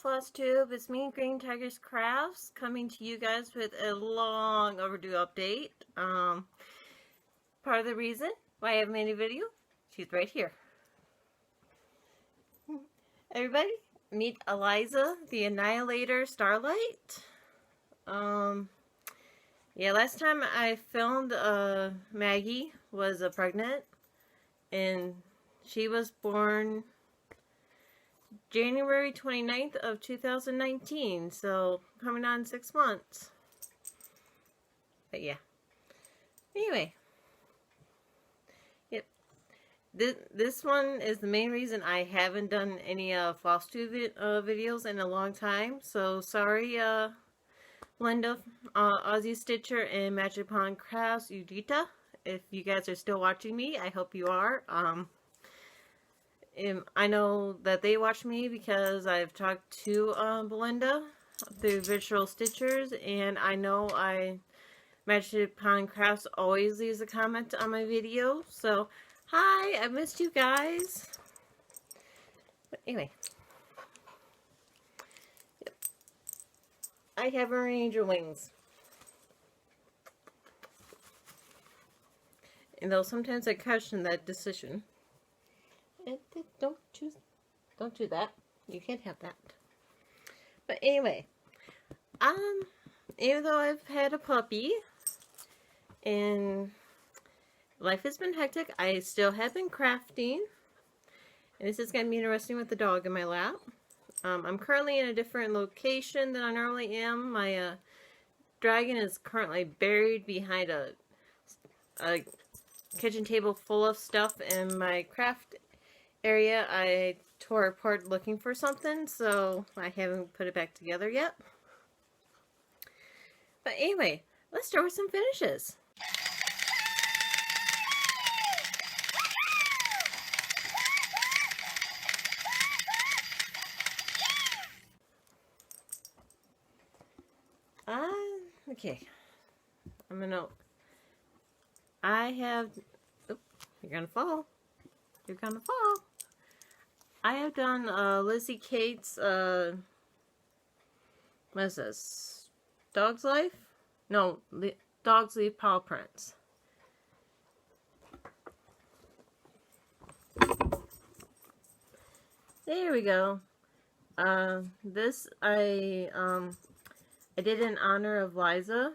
Floss Tube. It's me, Green Tigers Crafts, coming to you guys with a long overdue update. Part of the reason why I haven't made a video, she's right here. Everybody, meet Eliza, the Annihilator Starlight. Yeah, last time I filmed, Maggie was pregnant, and she was born January 29th of 2019, so coming on 6 months. But yeah. Anyway. Yep. This one is the main reason I haven't done any Floss Tube videos in a long time. So sorry, Linda, Aussie Stitcher, and Magic Pond Crafts, Udita. If you guys are still watching me, I hope you are. I know that they watch me because I've talked to Belinda through Visual Stitchers, and I know Magic Pond Crafts always leaves a comment on my video. So, hi, I missed you guys. But anyway, yep. I have Ranger wings. And though sometimes I question that decision. Don't do that. You can't have that. But anyway, even though I've had a puppy and life has been hectic, I still have been crafting. And this is going to be interesting with the dog in my lap. I'm currently in a different location than I normally am. My dragon is currently buried behind a kitchen table full of stuff, and my craft area I tore apart looking for something, so I haven't put it back together yet. But anyway, let's start with some finishes. Okay. Oop, you're gonna fall. You're gonna fall. I have done Lizzie Kate's, what is this? Dog's Life? No, Dog's Leaf Paw Prints. There we go. This I did in honor of Liza.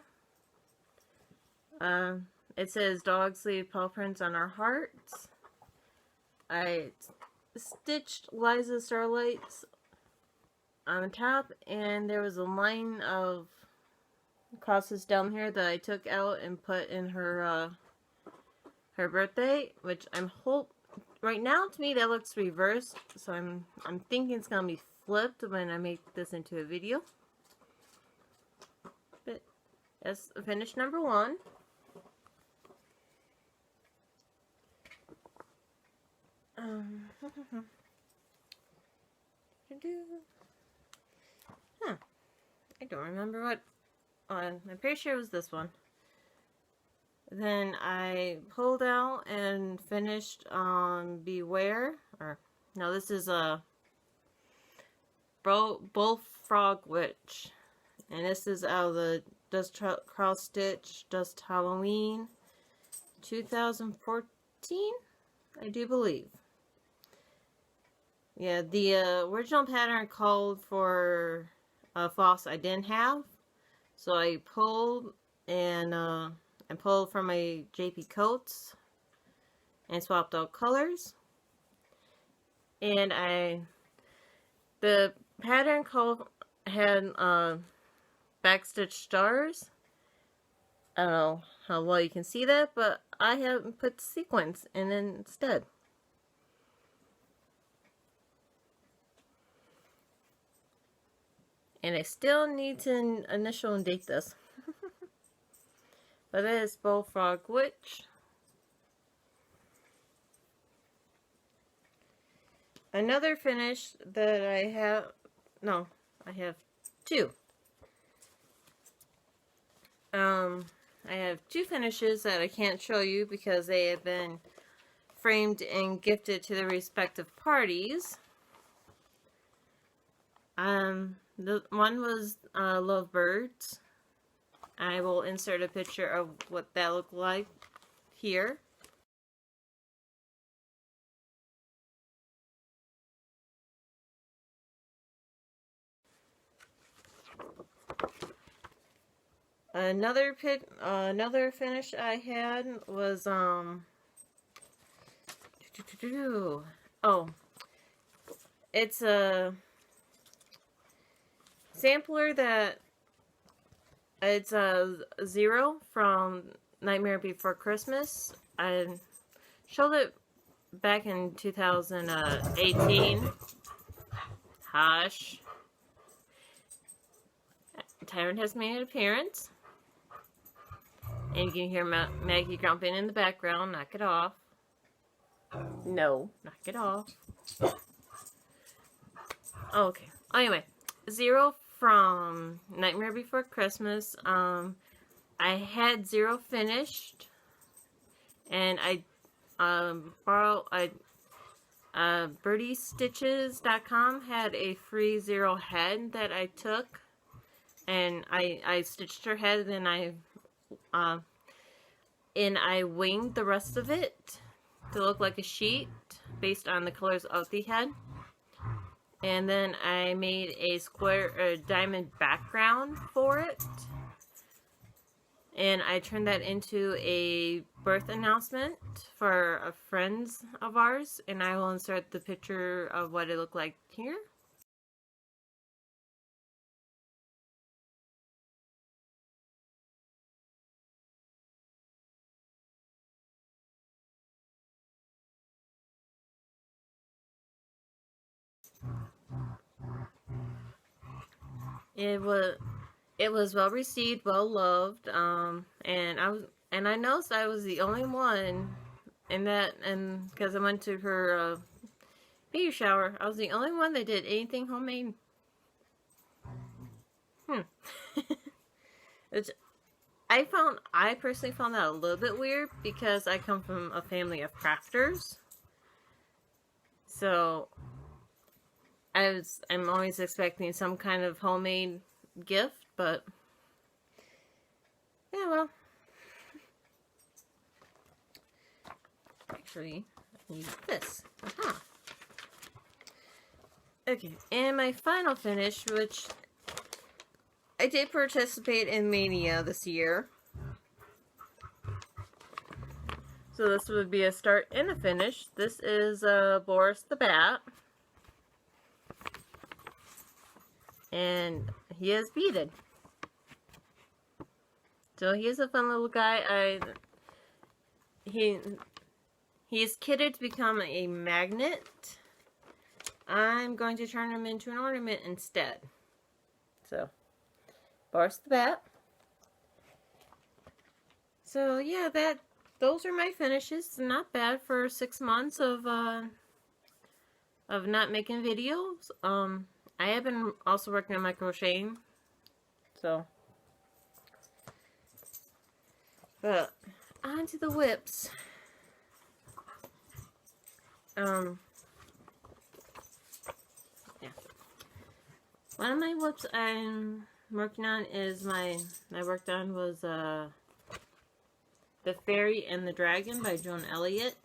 It says Dog's Leaf Paw Prints on our hearts. I stitched Liza Starlights on the top, and there was a line of crosses down here that I took out and put in her her birthday, which right now to me that looks reversed, so I'm thinking it's gonna be flipped when I make this into a video. But that's finish number 1. I don't remember what. I'm pretty sure it was this one. Then I pulled out and finished on Beware. Or no, this is a Bullfrog Witch, and this is out of the Dust Cross Stitch Dust Halloween 2014, I do believe. Yeah, the original pattern called for a floss I didn't have, so I pulled from my JP Coats and swapped out colors. And the pattern had backstitch stars. I don't know how well you can see that, but I haven't put sequins in instead. And I still need to initial and date this. But it is Bullfrog Witch. Another finish that I have, no, I have 2. I have 2 finishes that I can't show you because they have been framed and gifted to the respective parties. The one was Lovebirds. I will insert a picture of what that looked like here. Another finish I had was oh, it's a sampler that it's a Zero from Nightmare Before Christmas. I showed it back in 2018. Hush. Tyrant has made an appearance. And you can hear Maggie grumping in the background. Knock it off. No, knock it off. Okay. Anyway, Zero from Nightmare Before Christmas. I had Zero finished, and I BirdieStitches.com had a free Zero head that I took, and I stitched her head, and I winged the rest of it to look like a sheet based on the colors of the head. And then I made a diamond background for it. And I turned that into a birth announcement for a friends of ours. And I will insert the picture of what it looked like here. It was well received, well loved, and I noticed I was the only one in that, and because I went to her baby shower, I was the only one that did anything homemade. Which I personally found that a little bit weird because I come from a family of crafters, so I'm always expecting some kind of homemade gift, but yeah, well, actually, I need this. Okay, and my final finish, which I did participate in Mania this year. So this would be a start and a finish. This is Boris the Bat. And he is beaded. So he is a fun little guy. He is kitted to become a magnet. I'm going to turn him into an ornament instead. So, Boris the Bat. So yeah, those are my finishes. Not bad for 6 months of not making videos. I have been also working on my crocheting, so. But on to the whips. Yeah. One of my whips I'm working on is I worked on was The Fairy and the Dragon by Joan Elliott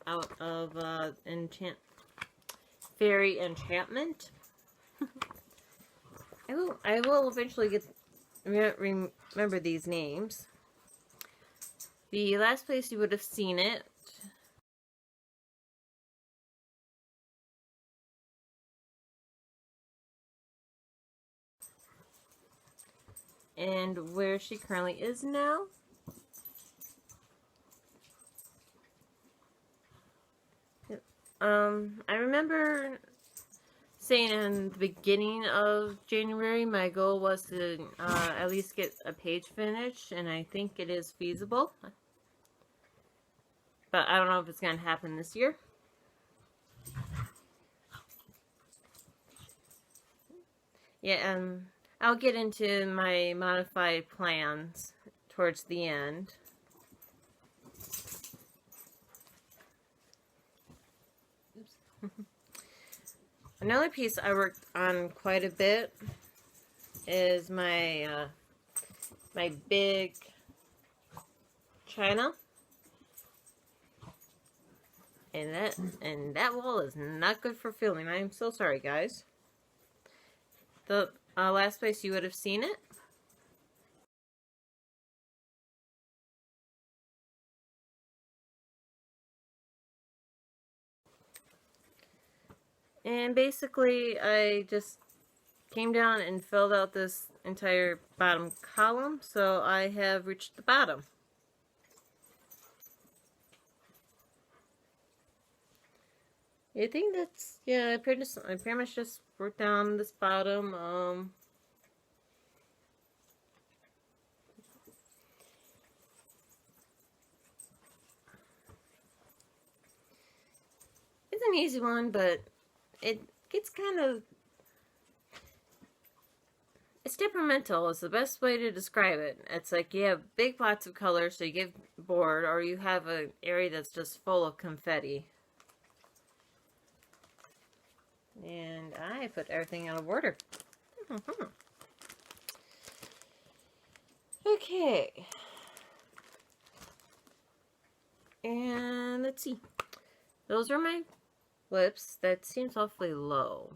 out of Fairy Enchantment. I will eventually remember these names. The last place you would have seen it and where she currently is now. I remember saying in the beginning of January my goal was to at least get a page finished, and I think it is feasible. But I don't know if it's going to happen this year. Yeah, I'll get into my modified plans towards the end. Oops. Another piece I worked on quite a bit is my my big china. And that wall is not good for filming. I am so sorry, guys. The last place you would have seen it. And basically, I just came down and filled out this entire bottom column, so I have reached the bottom. I think that's, yeah, I pretty much just worked down this bottom. It's an easy one, but it gets kind of, it's temperamental is the best way to describe it. It's like you have big pots of color, so you get bored, or you have an area that's just full of confetti. And I put everything out of order. Okay. And let's see. Those are my lips. That seems awfully low.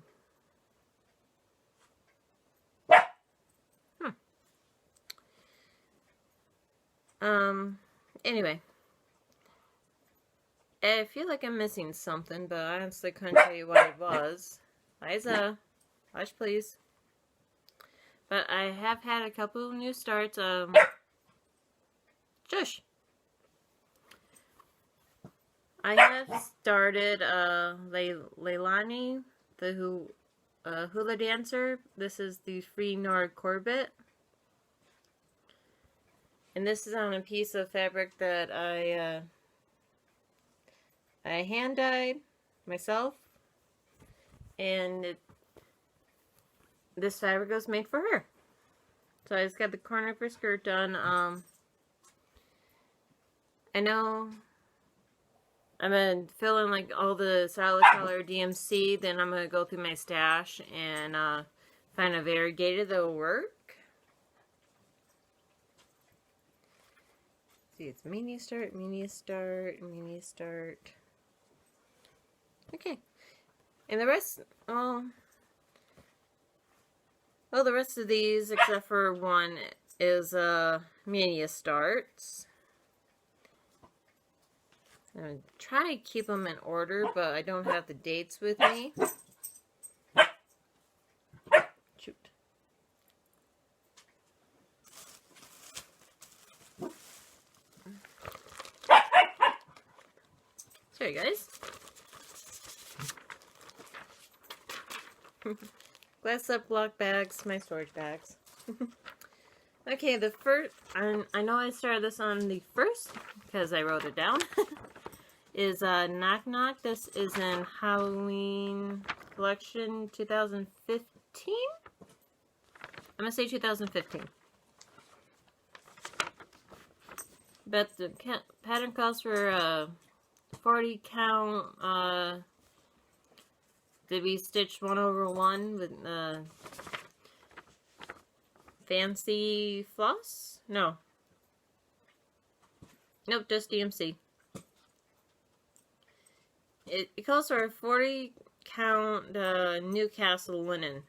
Anyway. I feel like I'm missing something, but I honestly couldn't tell you what it was. Liza, hush please. But I have had a couple of new starts. Shush. I have started Leilani, the hula dancer. This is the Free Nord Corbett. And this is on a piece of fabric that I hand dyed myself, and this fabric was made for her. So I just got the corner of her skirt done. I know I'm gonna fill in like all the solid color DMC, then I'm gonna go through my stash and find a variegated that will work. See, it's mini start, mini start, mini start. Okay, and the rest, well, the rest of these, except for one, is mini starts. I'm going to try to keep them in order, but I don't have the dates with me. Shoot. Sorry, guys. Glass Ziploc bags, my storage bags. Okay, the first, I know I started this on the first, because I wrote it down, is Knock Knock. This is in Halloween collection 2015? I'm going to say 2015. But the pattern calls for 40 count, to be stitched 1/1 with fancy floss? No. Nope, just DMC. It calls for a 40 count Newcastle linen.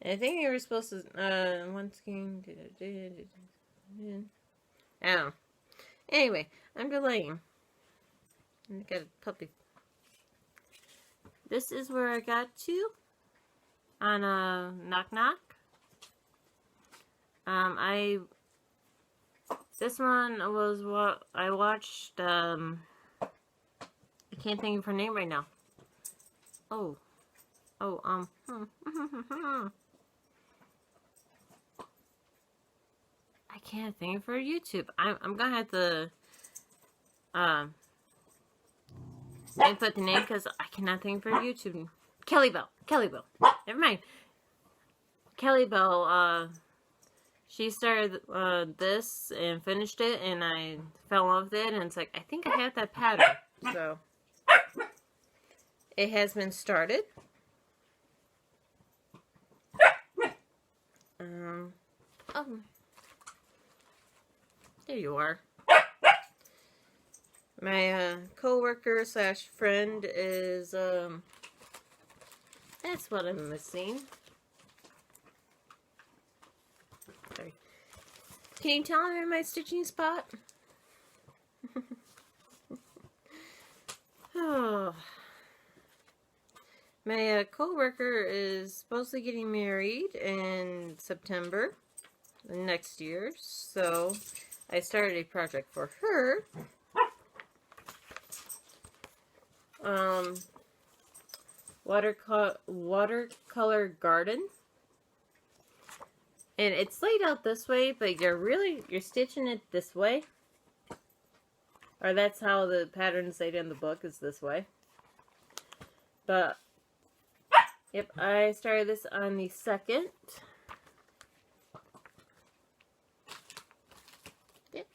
I think you were supposed to, one skein, I don't know. Anyway, I'm delaying. I got a puppy. This is where I got to on Knock Knock. This one was what I watched. I can't think of her name right now. I can't think of her YouTube. I'm gonna have to input the name because I cannot think of her YouTube. Kelly Bell. Never mind. Kelly Bell. she started this and finished it, and I fell in love with it, and it's like, I think I have that pattern. So, it has been started. Oh, there you are. My co-worker slash friend is, that's what I'm missing. Sorry. Can you tell I'm in my stitching spot? Oh. My co-worker is supposedly getting married in September next year, so I started a project for her. Watercolor garden. And it's laid out this way, but you're stitching it this way. Or that's how the pattern's laid in the book, is this way. But, yep, I started this on the 2nd. Yep.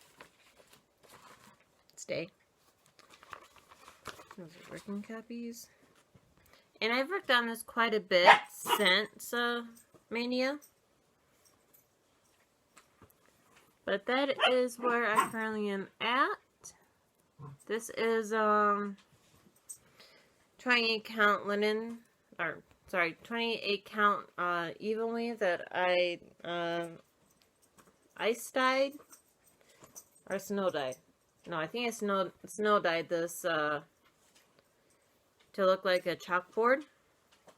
Stay. Those are working copies. And I've worked on this quite a bit since Mania. But that is where I currently am at. This is 28 count linen, or sorry, 28 count even weave that I ice dyed or snow dyed. No, I think I snow dyed this to look like a chalkboard,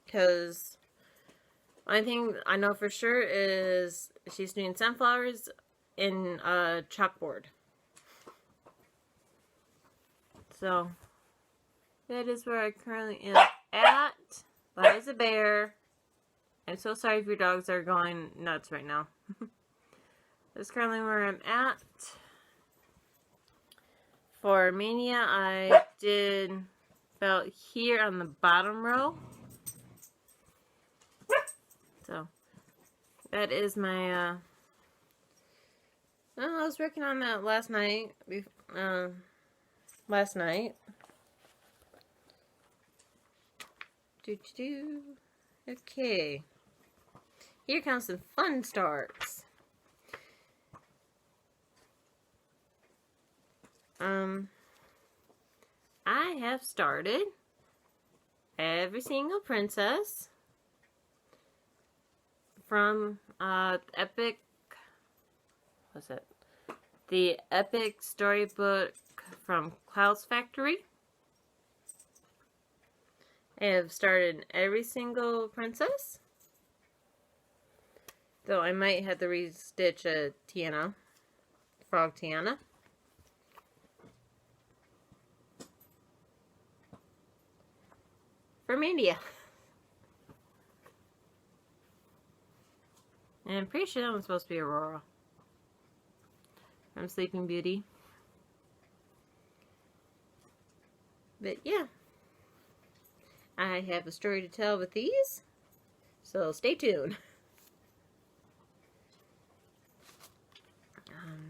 because one thing I know for sure is she's doing sunflowers in a chalkboard. So that is where I currently am at. That is a bear. I'm so sorry if your dogs are going nuts right now. That's currently where I'm at. For Mania, I did about here on the bottom row. So that is my I was working on that last night. Okay. Here comes some fun starts. I have started every single princess from Epic. What's it? The Epic Storybook from Clouds Factory. I have started every single princess. Though I might have to restitch a Tiana. Frog Tiana. From India. And I'm pretty sure that one's supposed to be Aurora. From Sleeping Beauty. But yeah. I have a story to tell with these. So stay tuned.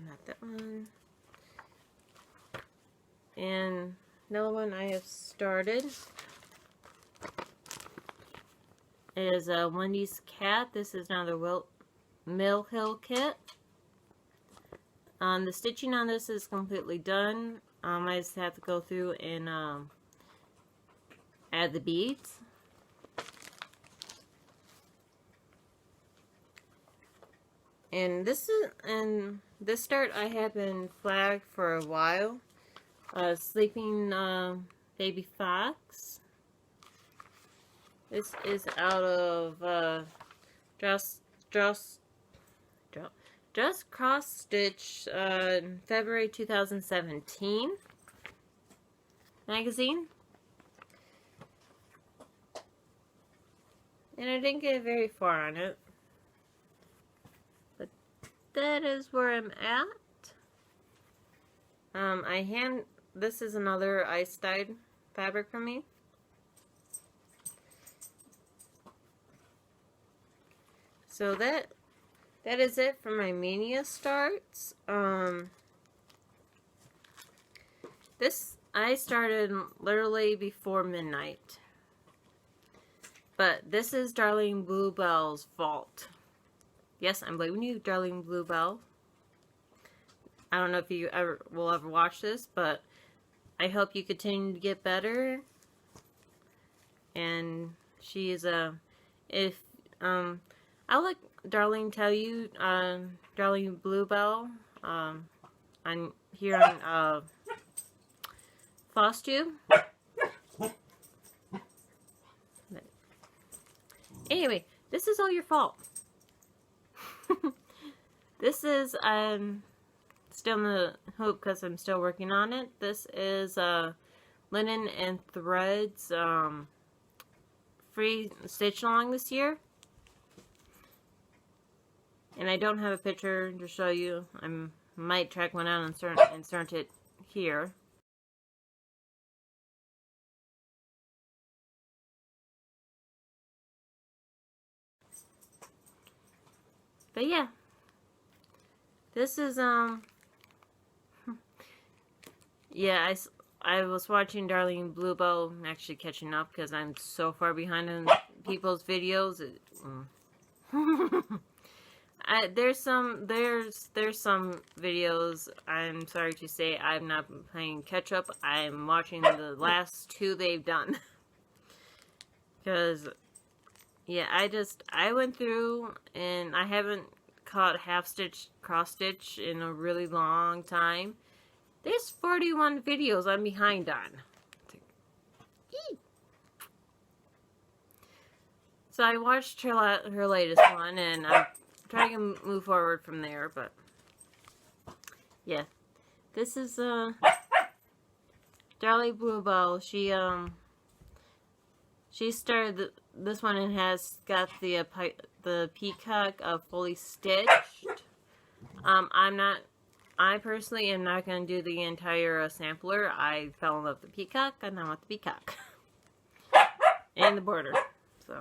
Not that one. And another one I have started is Wendy's Cat. This is another Mill Hill kit. The stitching on this is completely done. I just have to go through and add the beads. And this start I have been flagged for a while. Sleeping Baby Fox. This is out of Just Cross Stitch February 2017 magazine. And I didn't get very far on it. But that is where I'm at. This is another ice dyed fabric for me. So that that is it for my Mania starts. This, I started literally before midnight. But this is Darling Bluebell's fault. Yes, I'm blaming you, Darling Bluebell. I don't know if you will ever watch this, but I hope you continue to get better. And she is I'll let Darling tell you, Darling Bluebell, on here on FlosStube. Anyway, this is all your fault. This is still in the hoop because I'm still working on it. This is Linen and Threads free stitch along this year. And I don't have a picture to show you. I might track one out and insert it here. But yeah, this is yeah, I was watching Darling Bluebell, actually catching up because I'm so far behind on people's videos. There's some videos, I'm sorry to say, I'm not playing catch up. I'm watching the last two they've done. Because, yeah, I went through and I haven't caught half stitch, cross stitch in a really long time. There's 41 videos I'm behind on. So I watched her latest one, and I'm trying to move forward from there, but yeah. This is Darling Bluebell. She started this one and has got the peacock fully stitched. I personally am not going to do the entire sampler. I fell in love with the peacock, and I want the peacock. And the border. So.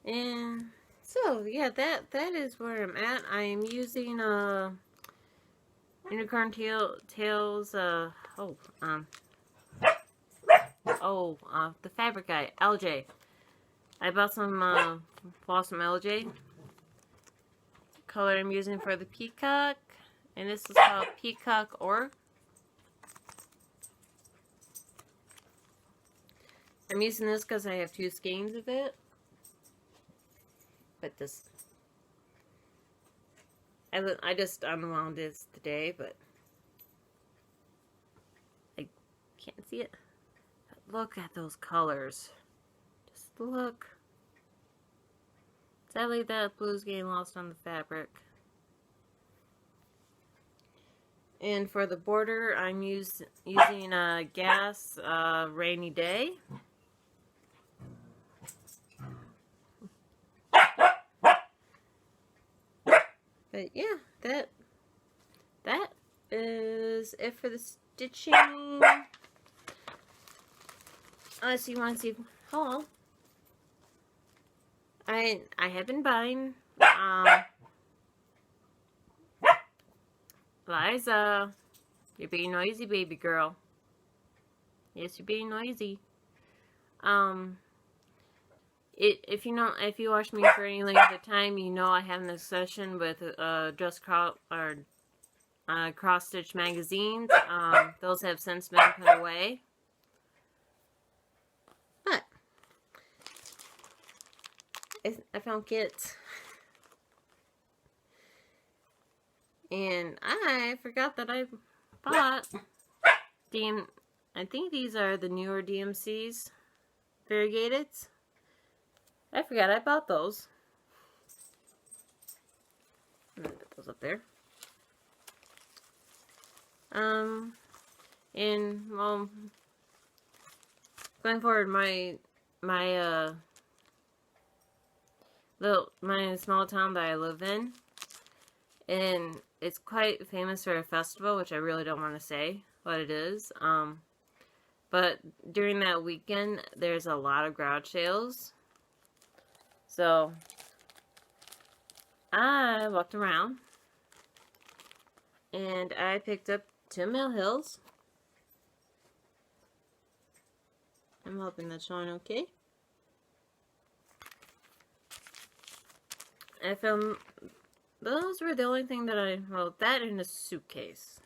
And so, yeah, that is where I'm at. I am using, Unicorn Tales, the fabric guy, LJ. I bought some, Blossom LJ. Color I'm using for the peacock, and this is called Peacock Or. I'm using this because I have 2 skeins of it. But this, I just unwound this today, but I can't see it. But look at those colors. Just look. Sadly, that blue's getting lost on the fabric. And for the border, I'm using a Gas Rainy Day. But yeah, that is it for the stitching. Unless you want to see haul. I have been buying Liza, you're being noisy, baby girl. Yes, you're being noisy. If you watch me for any length of time, you know I have an obsession with cross stitch magazines. Those have since been put away. But I found kits, and I forgot that I bought I think these are the newer DMCs, variegated. I forgot I bought those. I'm gonna put those up there. And well, going forward, my small town that I live in, and it's quite famous for a festival, which I really don't want to say what it is. But during that weekend, there's a lot of garage sales. So I walked around and I picked up 2 Mill Hills. I'm hoping that's showing okay. I found those were the only thing that well, that in a suitcase.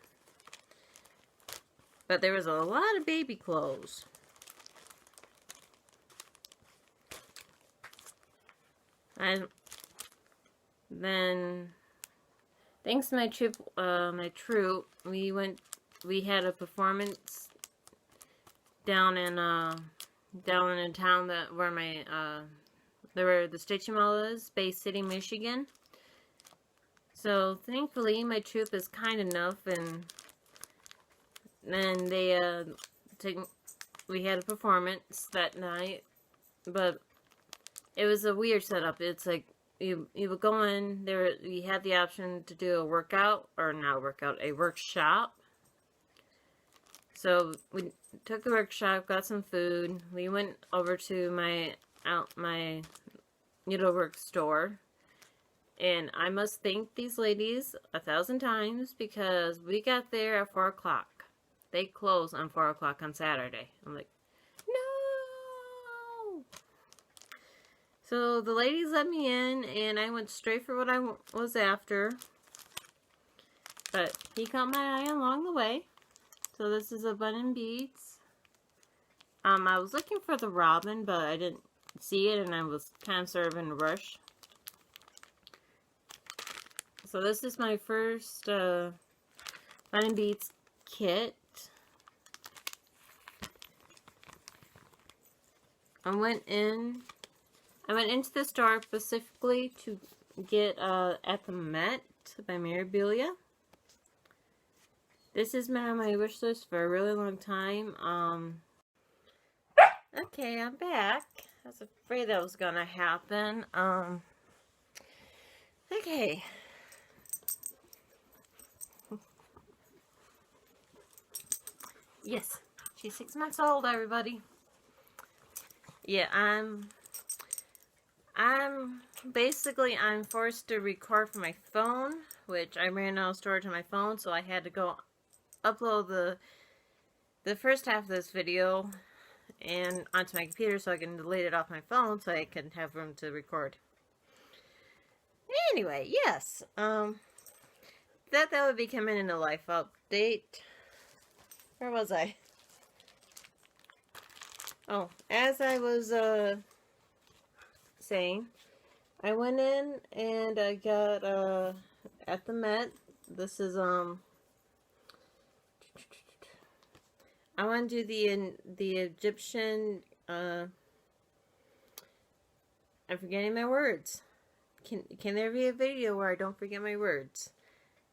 But there was a lot of baby clothes. And then, thanks to my troop, we had a performance down in a town where the Stitch Mall is, Bay City, Michigan. So thankfully, my troop is kind enough, and then we had a performance that night, but it was a weird setup. It's like you would go in there. You had the option to do a workout, or not a workout, a workshop. So we took the workshop, got some food. We went over to my needlework store, and I must thank these ladies 1,000 times because we got there at 4 o'clock. They close on 4 o'clock on Saturday. I'm like, no! So the ladies let me in, and I went straight for what I was after. But he caught my eye along the way. So this is a Bun and Beads. I was looking for the robin, but I didn't see it, and I was kind of sort of in a rush. So this is my first Bun and Beads kit. I went into the store specifically to get At the Met by Mirabilia. This has been on my wish list for a really long time. Okay, I'm back. I was afraid that was gonna happen. Okay. Yes, she's 6 months old, everybody. Yeah, I'm forced to record from my phone, which I ran out of storage on my phone, so I had to go upload the first half of this video and onto my computer so I can delete it off my phone so I can have room to record. Anyway, yes, that would be coming in a life update. Where was I? Oh, as I was saying, I went in and I got At the Met. This is I want to do the Egyptian I'm forgetting my words. Can there be a video where I don't forget my words?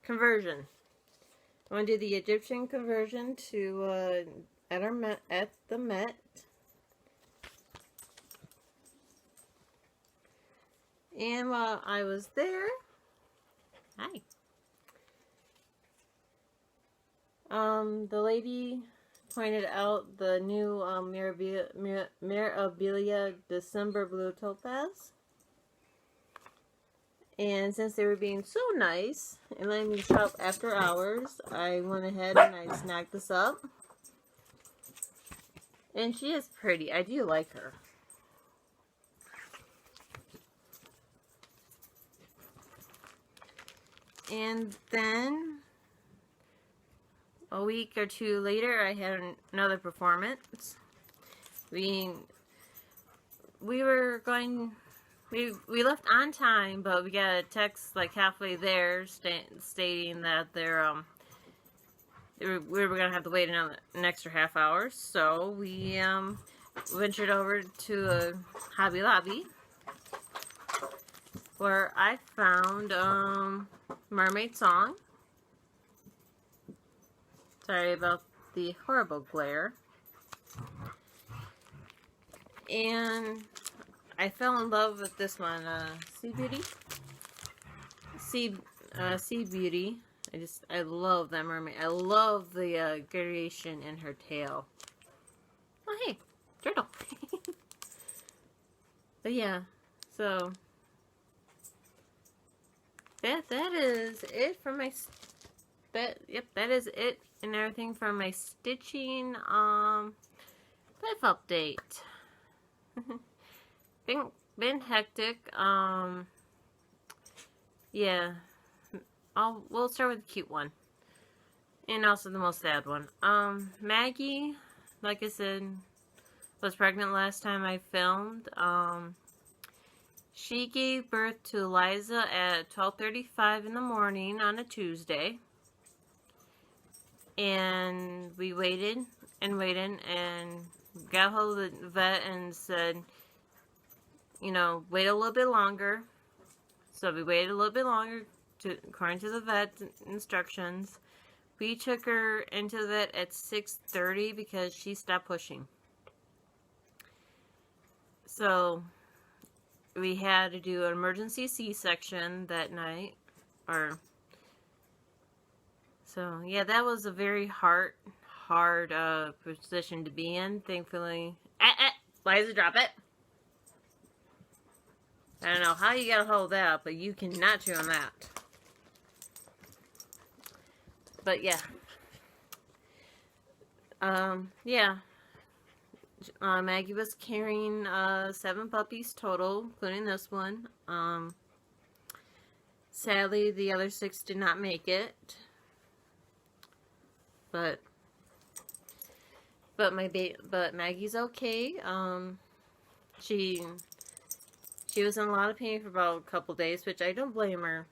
Conversion. I want to do the Egyptian conversion to at the Met. And while I was there, hi. The lady pointed out the new Mirabilia December Blue Topaz. And since they were being so nice and letting me shop after hours, I went ahead and I snagged this up. And she is pretty. I do like her. And then a week or two later, I had another performance. We were going. We left on time, but we got a text like halfway there stating that we were gonna have to wait an extra half hour. So we ventured over to a Hobby Lobby where I found Mermaid Song. Sorry about the horrible glare. And I fell in love with this one, Sea Beauty. Sea Beauty. I love that mermaid. I love the gradation in her tail. Oh, hey, turtle. But yeah, So that is it for my that is it and everything for my stitching life update. been hectic. Yeah. We'll start with the cute one. And also the most sad one. Maggie, like I said, was pregnant last time I filmed. She gave birth to Eliza at 12:35 in the morning on a Tuesday. And we waited and waited and got hold of the vet and said, you know, wait a little bit longer. So we waited a little bit longer according to the vet's instructions. We took her into the vet at 6:30 because she stopped pushing. So we had to do an emergency C-section that night. So yeah, that was a very hard position to be in. Thankfully, Liza, drop it. I don't know how you got a hold of that, but you cannot chew on that. But yeah. Yeah. Maggie was carrying 7 puppies total, including this one. Sadly, the other 6 did not make it. But Maggie's okay. She was in a lot of pain for about a couple days, which I don't blame her.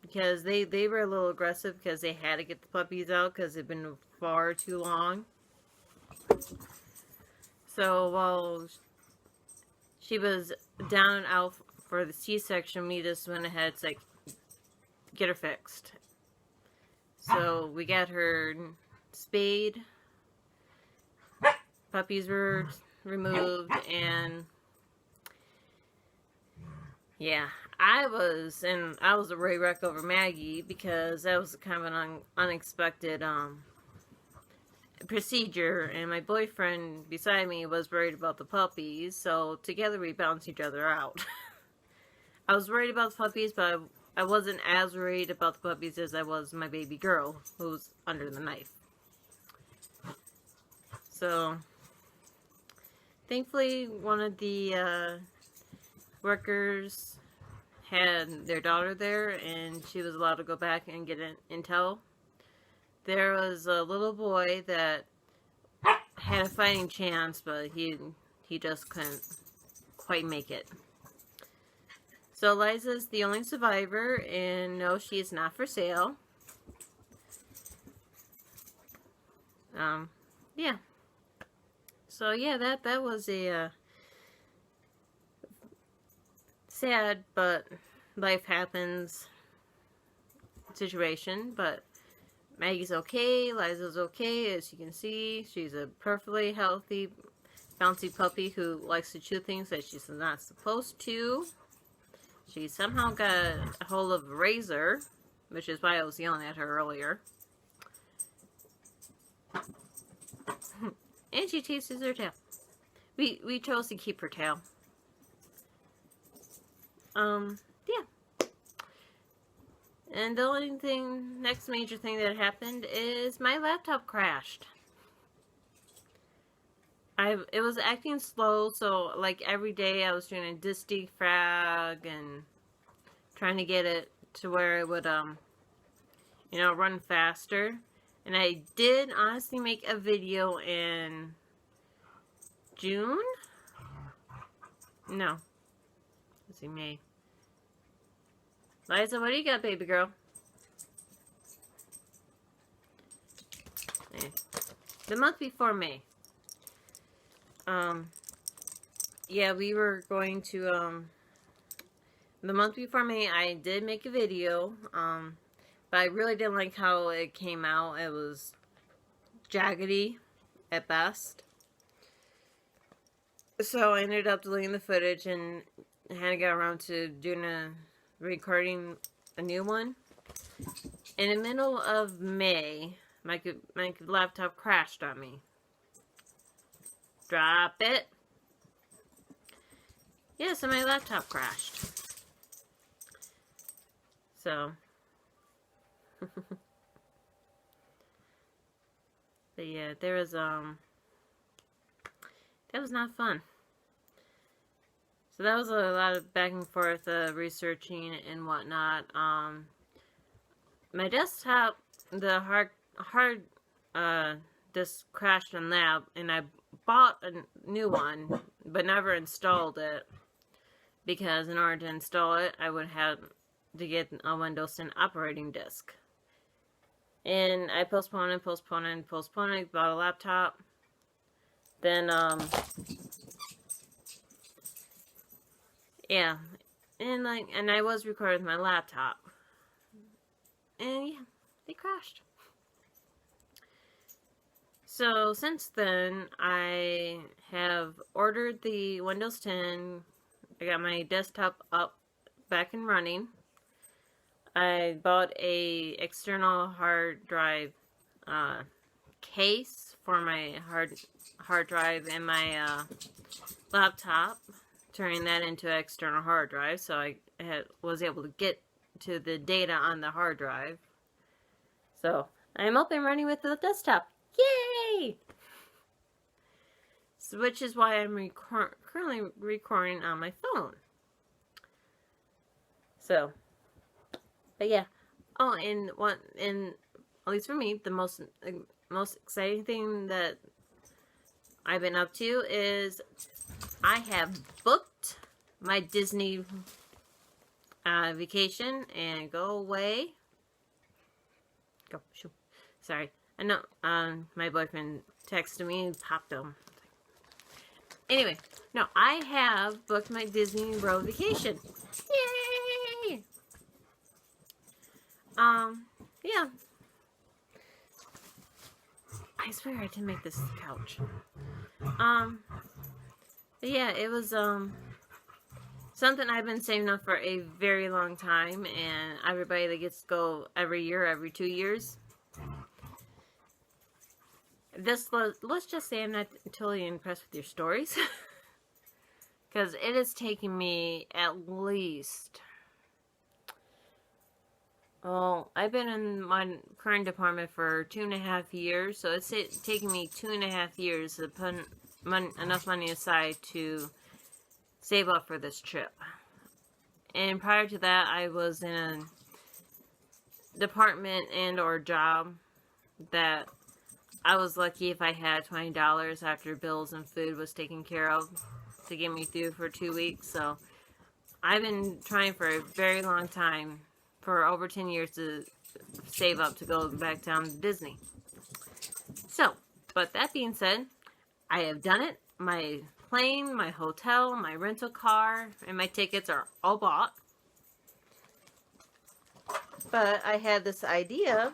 Because they were a little aggressive because they had to get the puppies out because they've been far too long. So while she was down and out for the C-section, we just went ahead to get her fixed. So we got her spayed, puppies were removed, and yeah, I was a ray wreck over Maggie because that was kind of an unexpected procedure, and my boyfriend beside me was worried about the puppies, so together we balanced each other out. I was worried about the puppies, but I wasn't as worried about the puppies as I was my baby girl, who's under the knife. So, thankfully, one of the workers had their daughter there, and she was allowed to go back and get intel. There was a little boy that had a fighting chance, but he just couldn't quite make it. So Liza's the only survivor, and no, she is not for sale. Yeah. So yeah, that was a sad but life happens situation, but Maggie's okay, Liza's okay, as you can see. She's a perfectly healthy, bouncy puppy who likes to chew things that she's not supposed to. She somehow got a hold of a razor, which is why I was yelling at her earlier. And she chases her tail. We chose to keep her tail. Yeah. And the only next major thing that happened is my laptop crashed. It was acting slow, so like every day I was doing a disk defrag and trying to get it to where it would, you know, run faster. And I did honestly make a video in June? No. Let's see, May. Liza, what do you got, baby girl? The month before May. Yeah, we were going to, the month before May, I did make a video, but I really didn't like how it came out. It was jaggedy at best. So I ended up deleting the footage and had to get around to recording a new one. In the middle of May, my laptop crashed on me. Drop it. yeah, so my laptop crashed. So, but yeah, there was, that was not fun. So that was a lot of back and forth, researching and whatnot. My desktop, the hard disk crashed on that, and I bought a new one, but never installed it, because in order to install it, I would have to get a Windows 10 operating disk. And I postponed, bought a laptop. Then, yeah, and I was recording with my laptop. And yeah, they crashed. So since then, I have ordered the Windows 10. I got my desktop up, back and running. I bought a external hard drive case for my hard drive and my laptop, turning that into an external hard drive, so I was able to get to the data on the hard drive. So I'm up and running with the desktop. Yay! So, which is why I'm currently recording on my phone. So, but yeah. Oh, and at least for me, the most exciting thing that I've been up to is I have booked my Disney vacation and go away. Go, shoo. Sorry. I know, my boyfriend texted me and popped them. Anyway, no, I have booked my Disney World vacation. Yay! Yeah. I swear I didn't make this couch. But yeah, it was, something I've been saving up for a very long time, and everybody that gets to go every year, every 2 years. Let's just say I'm not totally impressed with your stories. Because it is taking me at least... Well, I've been in my current department for 2.5 years, so it's taking me 2.5 years to put enough money aside to save up for this trip. And prior to that, I was in a department and or job that I was lucky if I had $20 after bills and food was taken care of to get me through for 2 weeks. So I've been trying for a very long time, for over 10 years, to save up to go back down to Disney. So, but that being said, I have done it. My plane, my hotel, my rental car, and my tickets are all bought. But I had this idea,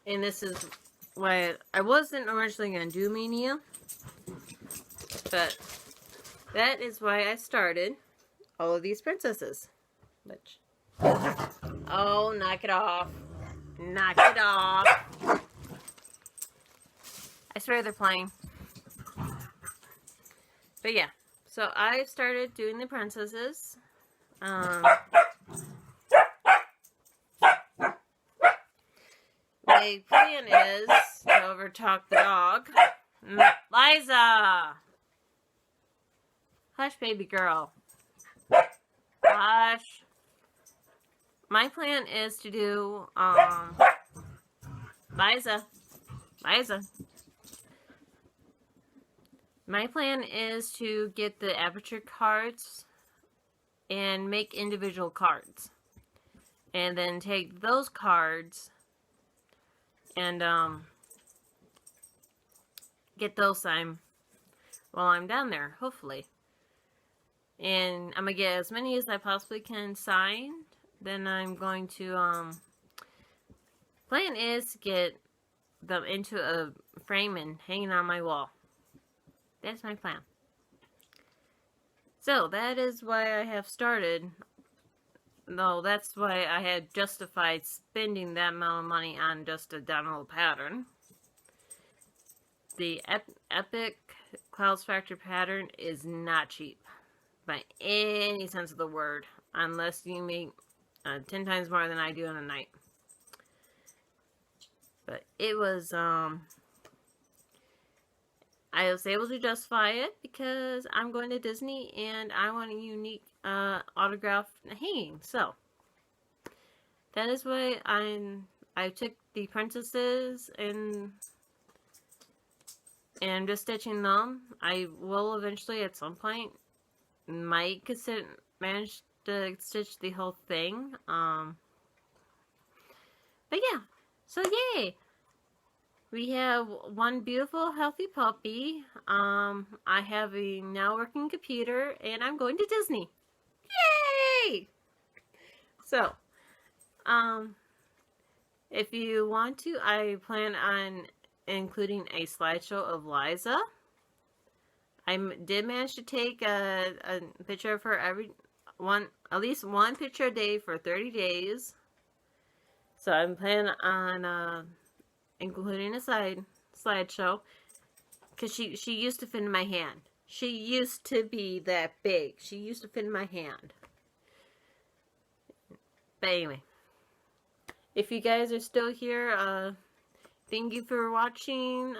and this is why I wasn't originally going to do Mania, but that is why I started all of these princesses. Which, oh, knock it off. Knock it off. I swear they're playing. But yeah, so I started doing the princesses. My plan is to overtalk the dog. Liza! Hush, baby girl. Hush. My plan is to do, Liza. My plan is to get the aperture cards and make individual cards. And then take those cards and, get those signed while I'm down there, hopefully. And I'm going to get as many as I possibly can signed. Then I'm going to, plan is to get them into a frame and hanging on my wall. That's my plan. So, that is why I have started. No, that's why I had justified spending that amount of money on just a download pattern. the Epic Clouds Factor pattern is not cheap by any sense of the word, unless you make 10 times more than I do in a night. But it was, I was able to justify it because I'm going to Disney and I want a unique autograph hanging. So that is why I took the princesses and just stitching them. I will eventually at some point might manage to stitch the whole thing. But yeah, so yay! We have one beautiful, healthy puppy. I have a now working computer, and I'm going to Disney. Yay! So, if you want to, I plan on including a slideshow of Liza. I did manage to take a picture of her at least one picture a day for 30 days. So I'm planning on including a slideshow, because she used to fit in my hand. She used to be that big. She used to fit in my hand. But anyway, if you guys are still here, thank you for watching.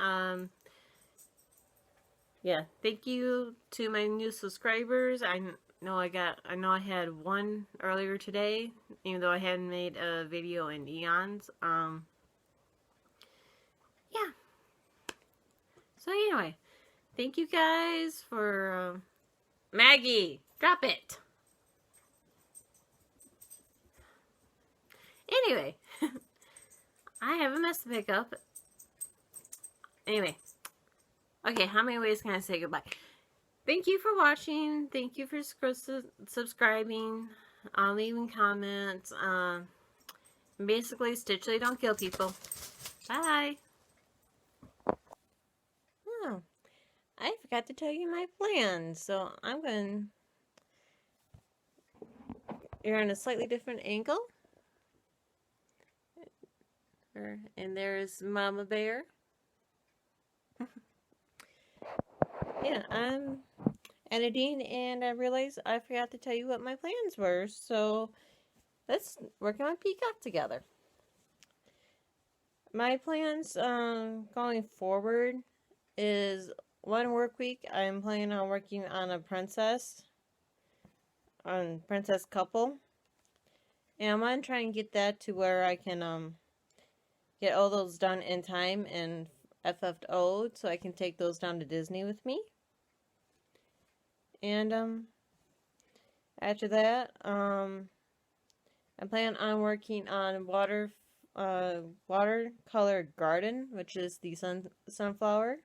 Yeah, thank you to my new subscribers. I know I had one earlier today, even though I hadn't made a video in eons. Yeah. So anyway, thank you guys for, Maggie, drop it! Anyway, I have a mess to pick up. Anyway, okay, how many ways can I say goodbye? Thank you for watching. Thank you for subscribing, leaving comments. Basically, Stitchly don't kill people. Bye! Oh, I forgot to tell you my plans, so I'm going to... You're in a slightly different angle. And there's Mama Bear. Yeah, I'm editing and I realized I forgot to tell you what my plans were, so let's work on Peacock together. My plans going forward is one work week I'm planning on working on Princess Couple, and I'm gonna try and get that to where I can get all those done in time and FFO'd so I can take those down to Disney with me. And after that, I plan on working on watercolor garden, which is the sunflower,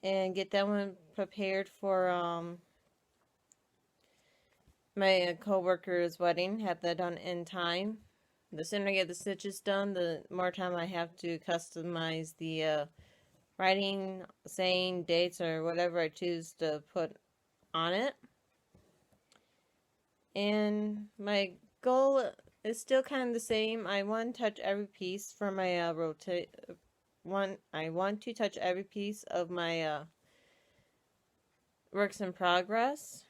and get that one prepared for my co-worker's wedding. Have that done in time. The sooner I get the stitches done, the more time I have to customize the writing, saying, dates, or whatever I choose to put on it. And my goal is still kind of the same. I want to touch every piece for my I want to touch every piece of my works in progress.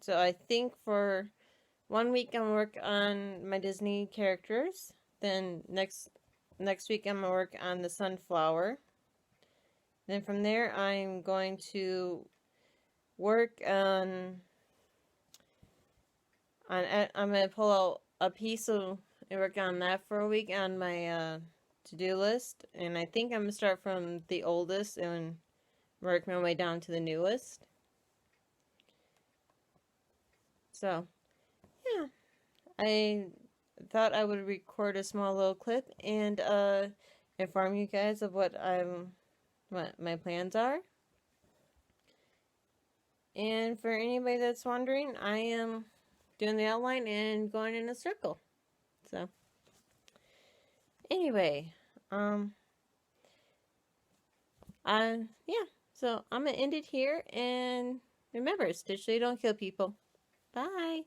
So I think for 1 week I'm gonna work on my Disney characters. Then next week I'm gonna work on the sunflower. Then from there I'm going to work on I'm gonna pull out a piece and work on that for a week on my to-do list. And I think I'm gonna start from the oldest and work my way down to the newest. So yeah, I thought I would record a small little clip and inform you guys of what my plans are. And for anybody that's wondering, I am doing the outline and going in a circle. So anyway, yeah, so I'm gonna end it here, and remember, Stitchly don't kill people. Bye.